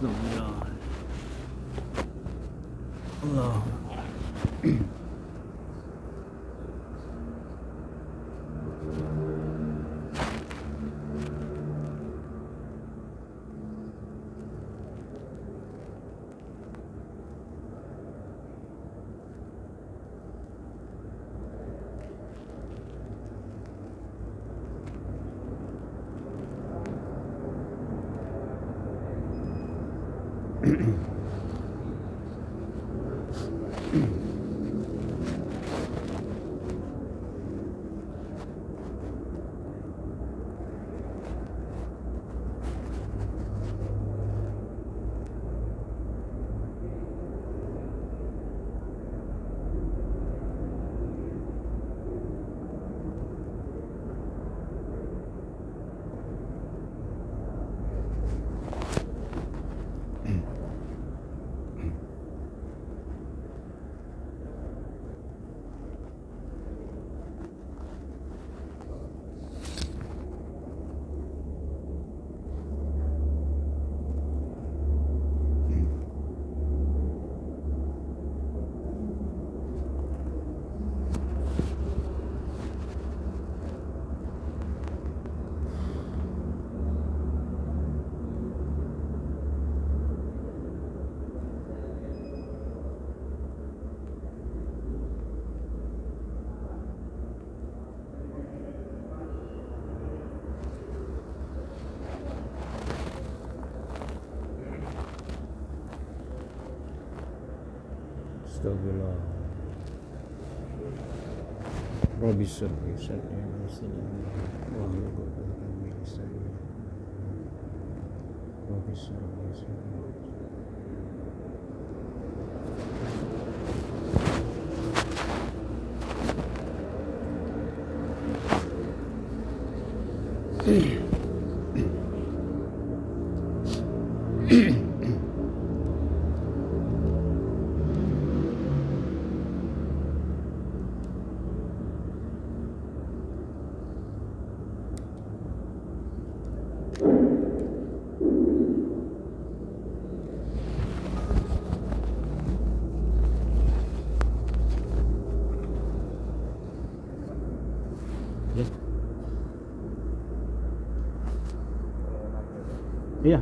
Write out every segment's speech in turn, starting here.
Bismillah. Allah. Astagfirullah. Rabbi sholli salli wa sallim wa Rabbi sholli salli. Iya.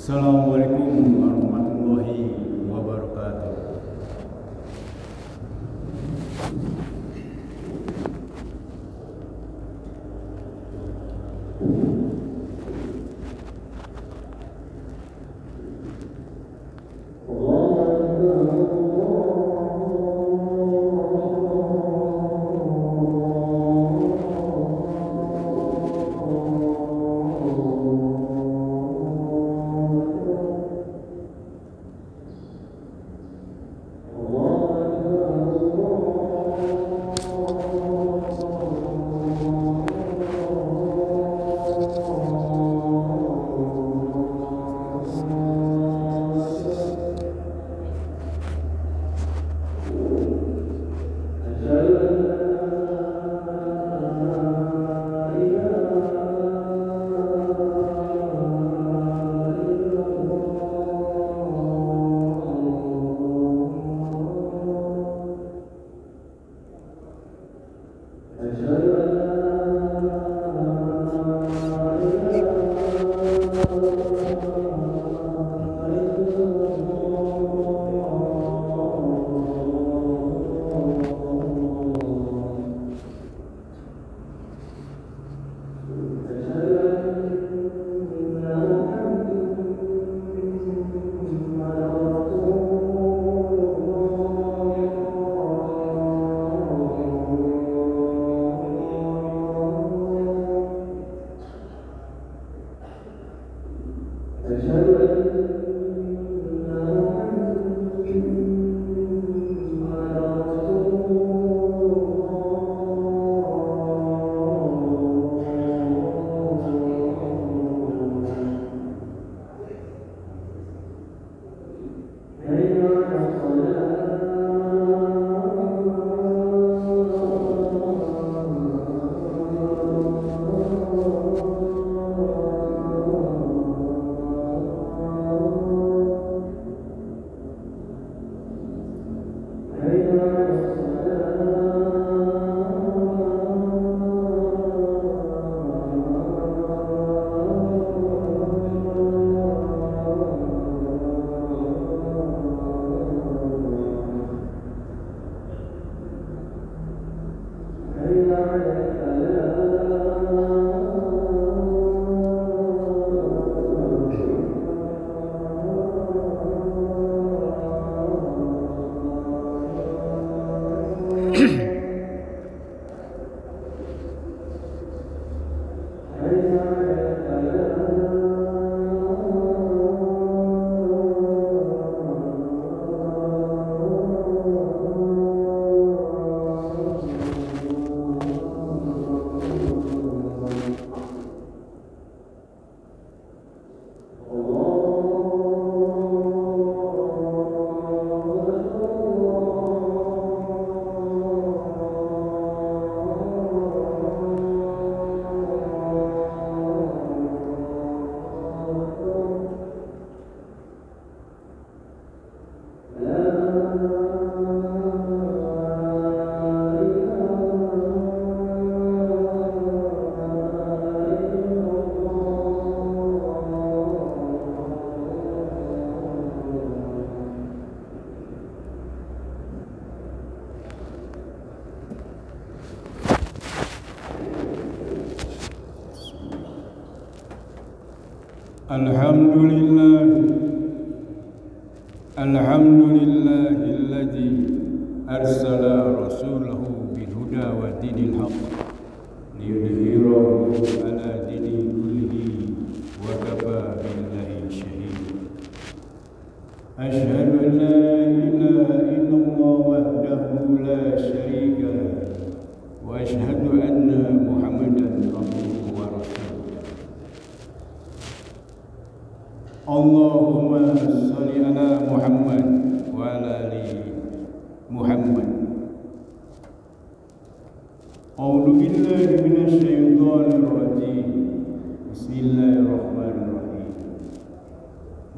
Assalamualaikum warahmatullahi wabarakatuh. Alladzi arsala rasulahu bil huda wa dinil haqq liyudhhirahu ala dini kullihi wa kafa billahi shahida. Asyhadu an la ilaha illallah wahdahu la syarika lahu wa asyhadu anna Muhammadan abduhu wa rasuluh. Allahumma shalli ala Muhammad wa ala ali Muhammad. A'udzu billahi minasy syaithanir rajim. Bismillahirrahmanirrahim.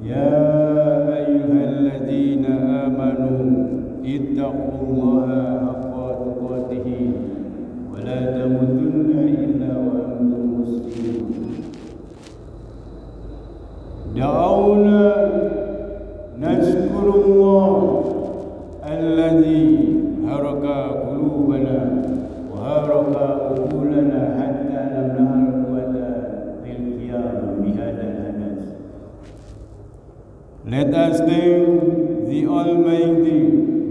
Ya ayyuhalladzina amanu ittaqullaha haqqa tuqatih wa la tamutunna illa wa antum muslimun. Da'awna nazkurullah alladzi haraka qulubana wa haraka uqulana hatta nablaghal quwwata fil qiyam bihadzal hadas. Let us thank the Almighty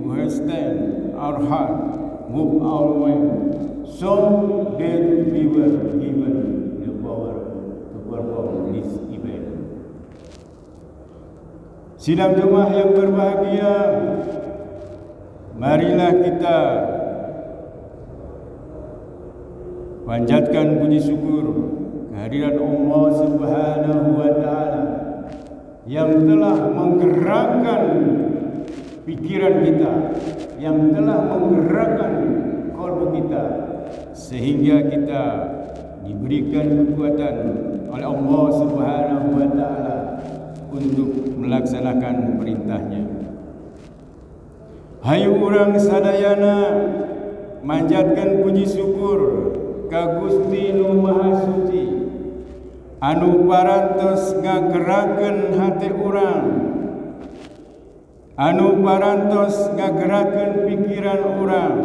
who has stand our heart, move our mind, so that we were given the power to perform this event. Sidang jemaah yang berbahagia, marilah kita panjatkan puji syukur kehadiran Allah Subhanahu wa taala yang telah menggerakkan pikiran kita, yang telah menggerakkan kalbu kita sehingga kita diberikan kekuatan oleh Allah Subhanahu wa taala untuk melaksanakan perintahnya. Hayu urang sadayana manjatkan puji syukur ka Gusti Nu Maha Suci anu parantos ngagerakeun hati urang, anu parantos ngagerakeun pikiran urang.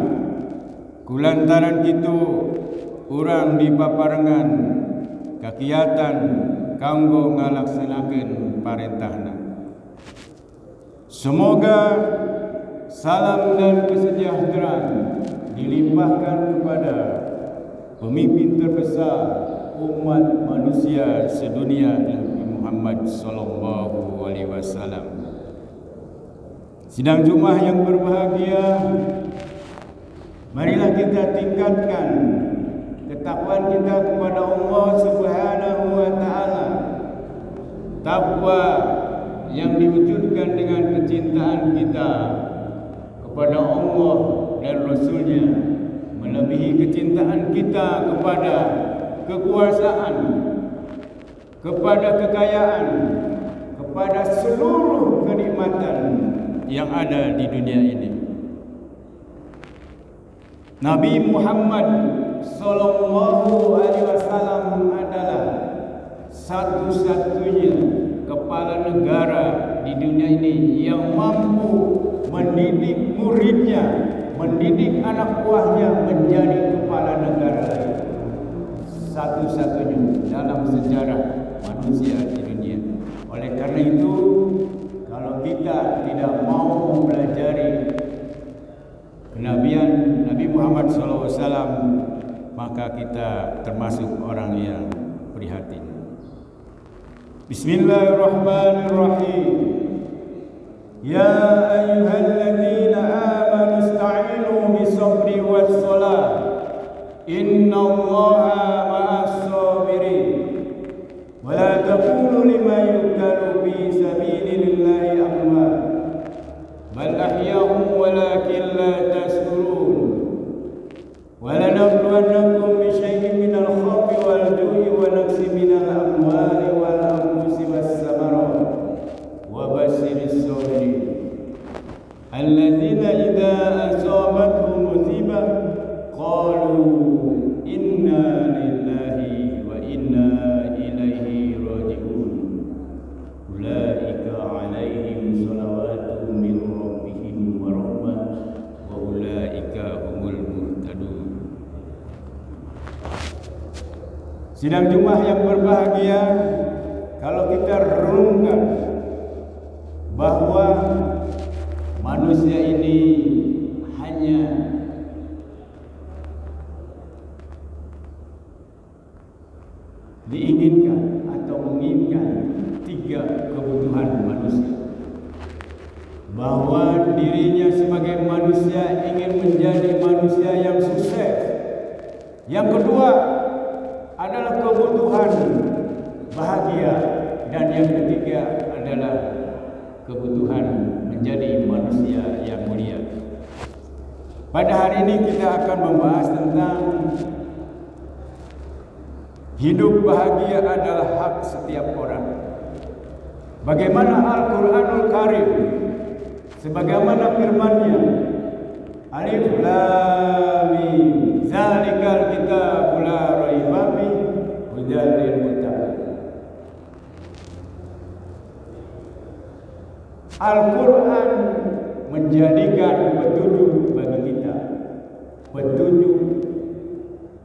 Kulantaran kitu urang dipaparengan kakiatan kanggo ngalaksanakeun parentahna. Semoga salam dan kesejahteraan dilimpahkan kepada pemimpin terbesar umat manusia sedunia, Nabi Muhammad sallallahu Wasallam. Sidang Jumat yang berbahagia, marilah kita tingkatkan ketakwaan kita kepada Allah Subhanahu wa taala. Takwa yang diwujudkan dengan kecintaan kita kepada Allah dan Rasul-Nya, melebihi kecintaan kita kepada kekuasaan, kepada kekayaan, kepada seluruh kenikmatan yang ada di dunia ini. Nabi Muhammad sallallahu alaihi wasallam adalah satu-satunya kepala negara di dunia ini yang mampu mendidik muridnya, mendidik anak buahnya menjadi kepala negara lain. Satu-satunya dalam sejarah manusia di dunia. Oleh karena itu, kalau kita tidak mau mempelajari kenabian Nabi Muhammad SAW, maka kita termasuk orang yang prihatin. Bismillahirrahmanirrahim. Ya ayyuhalladzina amanu ista'inu bis-sabri was-salah. Innallaha ma'as-sabirin. Wa la taqulu liman yuqtalu fi sabilillahi amwat, bal ahya'un walakin la tashkurun. Wa lanabluwannakum bi syai'in minal khawfi wal ju'i wa naqsin minal amwali wal anfusi was-samarat wa basyiris sabirin alladzina idza asabatuhum musibah qalu inna lillahi wa inna ilaihi raji'un. Ulaika 'alaihim shalawatun min rabbihim wa rahmah wa ulaika humul muhtadun. Sidang Jumat yang berbahagia, kalau kita renungkan bahwa manusia ini hanya diinginkan atau menginginkan 3 kebutuhan manusia. Bahwa dirinya sebagai manusia ingin menjadi manusia yang sukses. Yang kedua adalah kebutuhan bahagia, dan yang ketiga adalah kebutuhan menjadi manusia yang mulia. Pada hari ini kita akan membahas tentang hidup bahagia adalah hak setiap orang. Bagaimana Al-Quranul Karim, sebagaimana firman-Nya, Alif Lam Mim, Zalikal kitabul la raiba fihi hudal lil muttaqin. Al-Quran menjadikan petunjuk bagi kita, petunjuk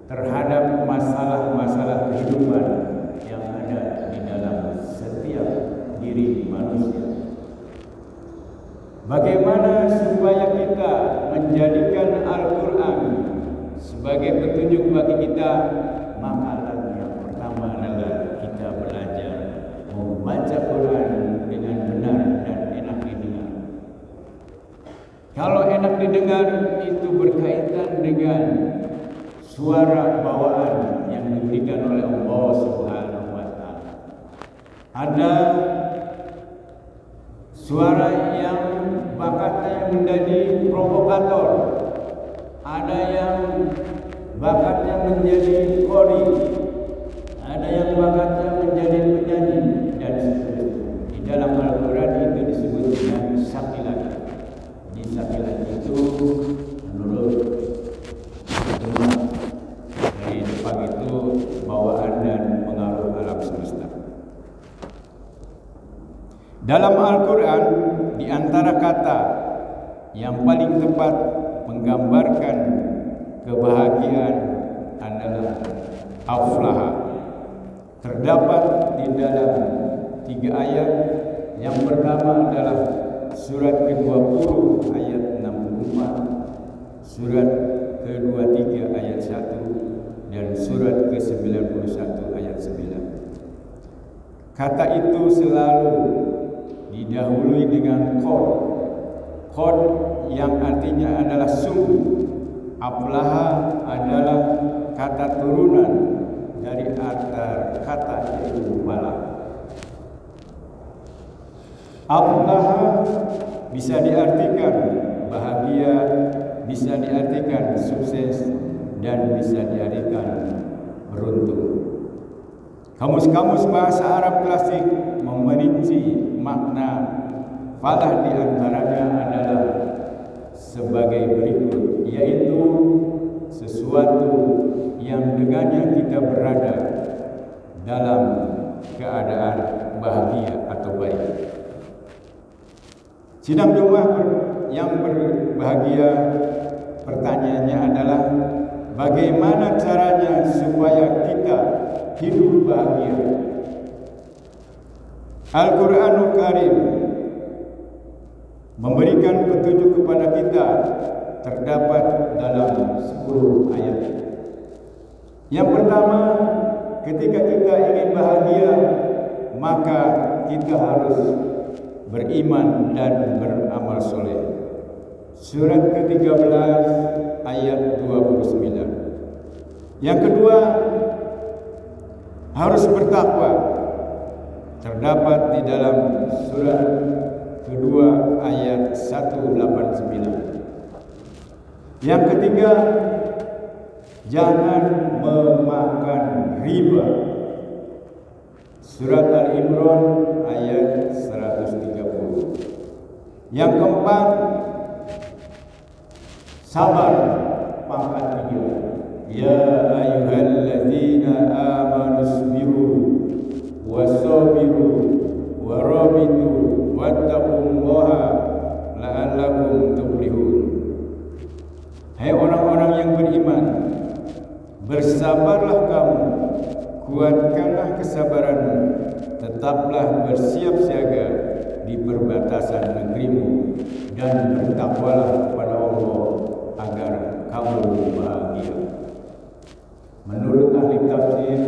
terhadap masalah-masalah kehidupan yang ada di dalam setiap diri manusia. Bagaimana supaya kita menjadikan Al-Quran sebagai petunjuk bagi kita? Maka yang pertama adalah kita belajar membaca Quran dengan benar dan enak didengar. Kalau enak didengar itu berkaitan dengan suara bawaan yang diberikan oleh Allah Subhanahu wa taala. Ada suara yang bakatnya menjadi provokator, ada yang bakatnya menjadi qori, ada yang bakatnya menjadi penyanyi, dan seterusnya. Di dalam Al-Quran itu disebut dengan sakilan. Di sakilan itu menurut dari Jepang itu bawaan dan pengaruh alam semesta. Dalam Al-Quran, di antara kata yang paling tepat menggambarkan kebahagiaan adalah aflaha. Terdapat di dalam 3 ayat. Yang pertama adalah surat ke-20 ayat 64, surat ke-23 ayat 1, dan surat ke-91 ayat 9. Kata itu selalu di didahului dengan qad. Qad yang artinya adalah sungguh. Aflaha adalah kata turunan dari akar kata yaitu falah. Aflaha bisa diartikan bahagia, bisa diartikan sukses, dan bisa diartikan beruntung. Kamus-kamus bahasa Arab klasik memerinci makna falah di antaranya adalah sebagai berikut, yaitu sesuatu yang dengannya kita berada dalam keadaan bahagia atau baik. Sidang jemaah yang berbahagia, pertanyaannya adalah bagaimana caranya supaya kita hidup bahagia? Al-Quranul Karim memberikan petunjuk kepada kita, terdapat dalam 10 ayat. Yang pertama, ketika kita ingin bahagia, maka kita harus beriman dan beramal soleh. Surat ke-13 ayat 29. Yang kedua, harus bertakwa. Terdapat di dalam surat kedua ayat 189. Yang ketiga, jangan memakan riba. Surat Al-Imran ayat 130. Yang keempat, sabar pangkat 3. Ya ayyuhalladzina amanu sabiru wasabiru warabitu wattaqullaha la'allakum tuflihun. Hai orang-orang yang beriman, bersabarlah kamu, kuatkanlah kesabaranmu, tetaplah bersiap siaga di perbatasan negerimu, dan bertakwalah kepada Allah agar kamu bahagia. Menurut ahli tafsir,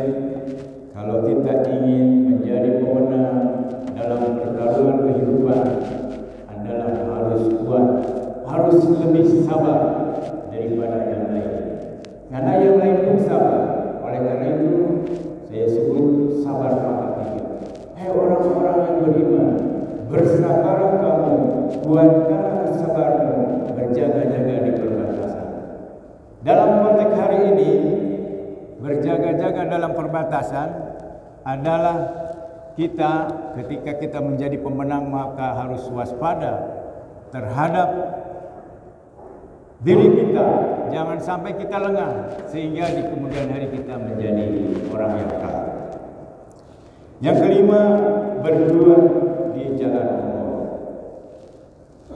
kalau kita ingin menjadi pemenang dalam pertarungan kehidupan adalah harus kuat, harus lebih sabar daripada yang lain. Karena yang lain pun sabar. Oleh karena itu saya sebut sabar pangkat 3. Hai orang-orang yang beriman, bersabarlah kamu, kuatkanlah kesabaranmu, berjaga-jaga di perbatasan. Dalam konteks hari ini, berjaga-jaga dalam perbatasan adalah kita ketika kita menjadi pemenang maka harus waspada terhadap diri kita, jangan sampai kita lengah sehingga di kemudian hari kita menjadi orang yang kalah. Yang kelima, berjuang di jalan Allah.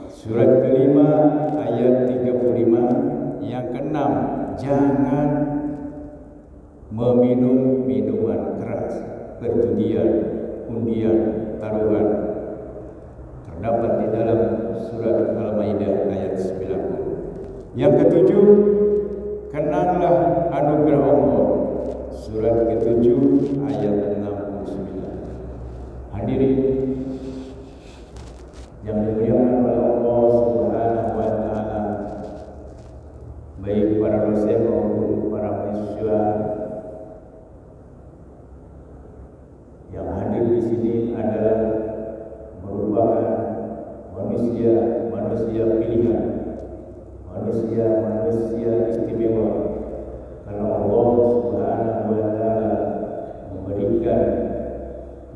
Surat kelima ayat 35. Yang keenam, jangan meminum minuman keras, perjudian, undian, taruhan. Terdapat di dalam surat Al-Maidah ayat 90. Yang ketujuh, kenanglah anugerah Allah. Surat ke-7 ayat 69. Hadirin yang dimuliakan oleh Allah Subhanahu wa taala, baik para dosen maupun para mahasiswa yang hadir di sini adalah merupakan manusia pilihan, manusia istimewa. Karena Allah Subhanahu wa taala memberikan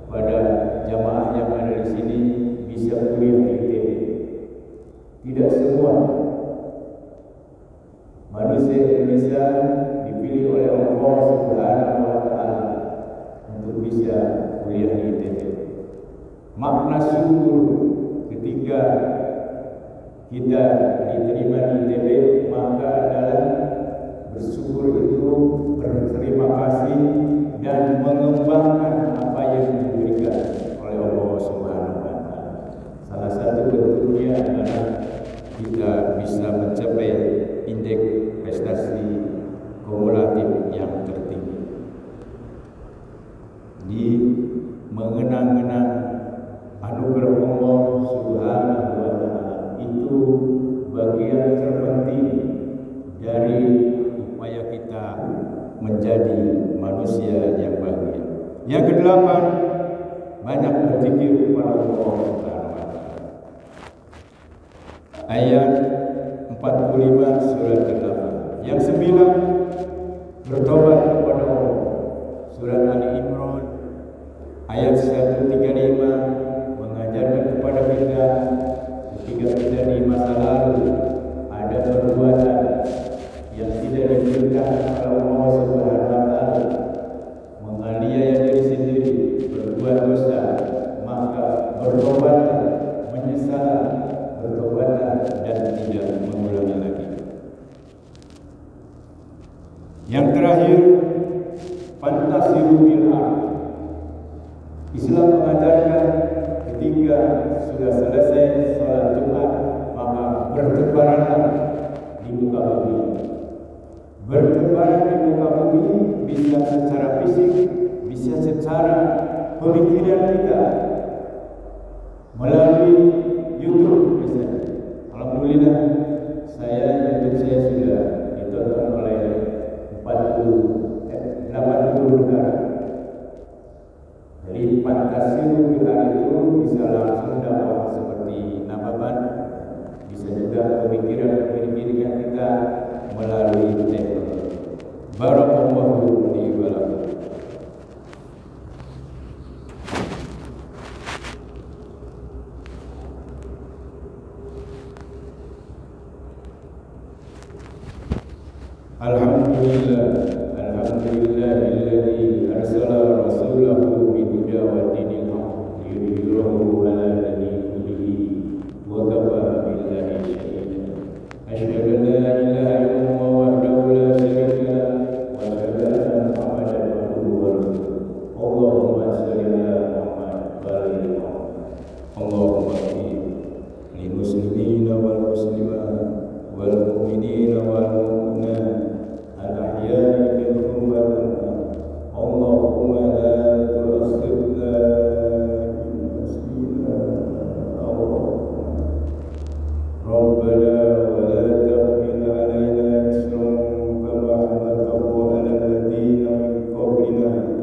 kepada jamaah yang ada di sini bisa kuliah di ITB. Tidak semua manusia Indonesia dipilih oleh Allah Subhanahu wa taala untuk bisa kuliah di ITB. Makna syukur ketika kita diterima di ITB maka adalah bersyukur itu berterima kasih dan mengembangkan apa yang diberikan oleh Allah Subhanahu wa taala. Salah satu bentuknya adalah kita bisa mencapai indeks prestasi kumulatif yang tertinggi. Di mengenang-enang anugerah Allah menjadi manusia yang bahagia. Yang kedelapan, banyak berzikir kepada Allah Subhanahu wa Ta'ala. Ayat 45 surat ke-8. Yang 9, bertobat kepada Allah. Surat Ali Imran ayat 135 mengajarkan kepada kita ketika kita di masa lalu ada perbuatan yang tidak diberitakan oleh Allah Subhanahu wa Ta'ala, menganiaya diri sendiri, berbuat dosa, maka bertobatlah, menyesallah, bertobatlah dan tidak mengulangi lagi. Yang terakhir, fantasiru bil ardh. Islam mengajarkan ketika sudah selesai salat Jumat, maka bertebaranlah di muka bumi. Bertebaran di muka bumi bisa secara fisik, bisa secara pemikiran kita melalui YouTube misalnya. Alhamdulillah, YouTube saya sudah ditonton oleh 80 negara. Jadi fantasiru kita itu bisa langsung dapat seperti nababan, bisa juga pemikiran kita melalui teknologi. Barakallahu li wa lakum. Alhamdulillahilladzi arsala rasulahu bil-huda wa dinil haqq liyudhhirahu 'ala dini kullihi wa kafa billahi shahida. Asyhadu an la ilaha illallah wahdahu la syarika lahu wa asyhadu anna Muhammadan abduhu wa rasuluh. Allahumma shalli 'ala Muhammad wa ali Muhammad. Allahumma ighfir lil muslimina wal muslimat wal mu'minina wal mu'minat al-ahya'i minhum wal amwat. Allahumma la tu'akhidhna in nasina aw akhtana. Rabbana wa la tahmil 'alaina isran kama hamaltahu 'ala alladziina min qablina.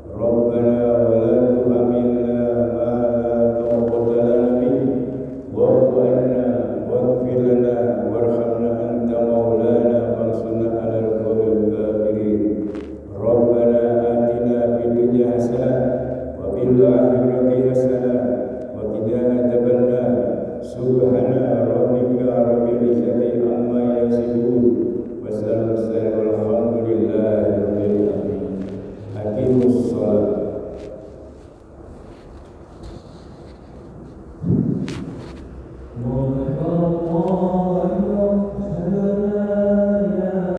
Rabbana wa la tuhammilna ma la taqata lana bihi wa'fu 'anna waghfir lana warhamna anta maulana fansurna 'alal qawmil kafirin. Rabbana atina fid dunya hasanah wa fil akhirati hasanah wa qina adzabannar. Subhana rabbika rabbil izzati amma yasifun wa salamun walhamdulillahi rabbil alamin. Aqimus shalah. Mohon